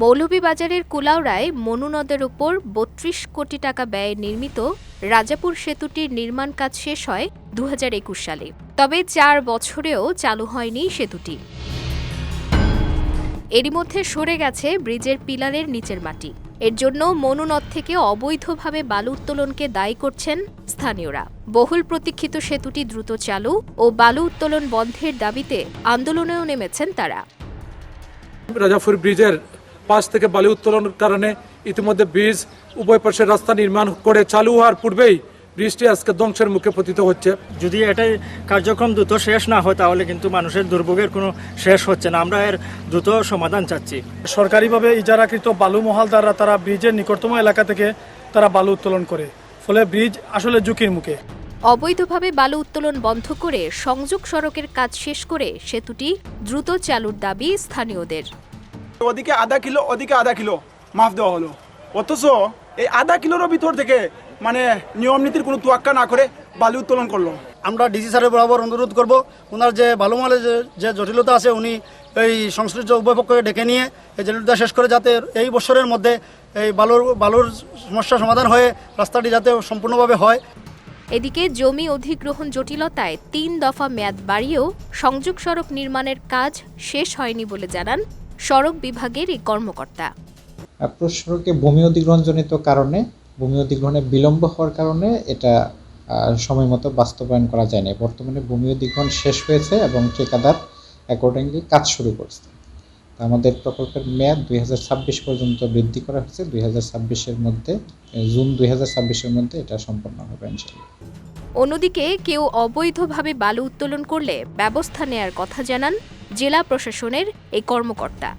মৌলভীবাজারের কুলাউড়ায় মনু নদের ওপর ৩২ কোটি টাকা ব্যয়ে নির্মিত রাজাপুর সেতুটির নির্মাণ কাজ শেষ হয় ২০২১ সালে। তবে ৪ বছরেও চালু হয়নি সেতুটি। এরই মধ্যে সরে গেছে ব্রিজের পিলারের নিচের মাটি। এর জন্য মনু নদ থেকে অবৈধভাবে বালু উত্তোলনকে দায়ী করছেন স্থানীয়রা। বহুল প্রতীক্ষিত সেতুটি দ্রুত চালু ও বালু উত্তোলন বন্ধের দাবিতে আন্দোলনেও নেমেছেন তারা। রাজাপুর ব্রিজের পাশ থেকে বালু উত্তোলনের কারণে ইতিমধ্যে ব্রিজ উভয় পাশে রাস্তা নির্মাণ করে চালু হওয়ার পূর্বেই ব্রিজটি আজকে ধ্বংসের মুখে পতিত হচ্ছে। যদি এটাই কার্যক্রম দ্রুত শেষ না হয় তাহলে কিন্তু মানুষের দুর্ভোগের কোনো শেষ হচ্ছে না। আমরা এর দ্রুত সমাধান চাচ্ছি। সরকারিভাবে ইজারাকৃত বালু মহালদাররা তারা ব্রিজের নিকটতম এলাকা থেকে তারা বালু উত্তোলন করে, ফলে ব্রিজ আসলে ঝুঁকির মুখে। অবৈধভাবে বালু উত্তোলন বন্ধ করে সংযোগ সড়কের কাজ শেষ করে সেতুটি দ্রুত চালুর দাবি স্থানীয়দের। ওদিকে আধা কিলো মাফ দেওয়া হলো, অথচ এই আধা কিলোর ভিতর থেকে নিয়ম নীতির কোনো তোয়াক্কা না করে বালু উত্তোলন করলো। আমরা ডিসি স্যারের বরাবর অনুরোধ করব, ওনার যে বালু মহলে যে জটিলতা আছে উনি এই সংশ্লিষ্ট উভয় পক্ষকে ডেকে নিয়ে এই জটিলতা শেষ করে যাতে এই বছরের মধ্যে এই বালুর সমস্যা সমাধান হয়ে রাস্তাটি যাতে সম্পূর্ণভাবে হয়। এদিকে জমি অধিগ্রহণ জটিলতায় ৩ দফা মেয়াদ বাড়িয়েও সংযোগ সড়ক নির্মাণের কাজ শেষ হয়নি বলে জানান সড়ক বিভাগের এই কর্মকর্তা। সড়কে ভূমি অধিগ্রহণজনিত কারণে, ভূমি অধিগ্রহণে বিলম্ব হওয়ার কারণে এটা সময় মতো বাস্তবায়ন করা যায়নি। বর্তমানে ভূমি অধিগ্রহণ শেষ হয়েছে এবং ঠিকাদার অ্যাকর্ডিংলি কাজ শুরু করছে। আমাদের প্রকল্পের মেয়াদ ২০২৬ পর্যন্ত বৃদ্ধি করা হয়েছে। ২০২৬-এর মধ্যে, জুন ২০২৬-এর মধ্যে এটা সম্পন্ন হবে ইনশাআল্লাহ। অন্যদিকে কেউ অবৈধভাবে বালু উত্তোলন করলে ব্যবস্থা নেয়ার কথা জানান জেলা প্রশাসনের এই কর্মকর্তা।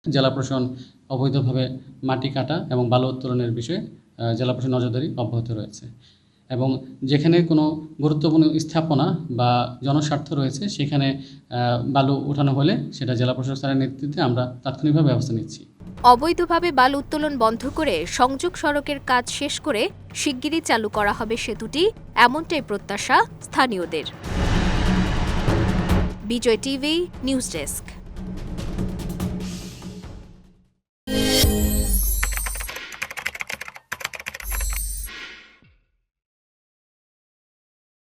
জেলা প্রশাসন অবৈধভাবে মাটি কাটা এবং বালু উত্তোলনের বিষয়ে জেলা প্রশাসন নজরদারি অব্যাহত রয়েছে এবং যেখানে কোনো গুরুত্বপূর্ণ স্থাপনা বা জনস্বার্থ রয়েছে সেখানে বালু ওঠানো হলে সেটা জেলা প্রশাসনের নেতৃত্বে আমরা তাৎক্ষণিকভাবে ব্যবস্থা নিচ্ছি। অবৈধভাবে বালু উত্তোলন বন্ধ করে সংযোগ সড়কের কাজ শেষ করে শিগগিরই চালু করা হবে সেতুটি, এমনটাই প্রত্যাশা স্থানীয়দের। বিজয় টিভি নিউজ ডেস্ক।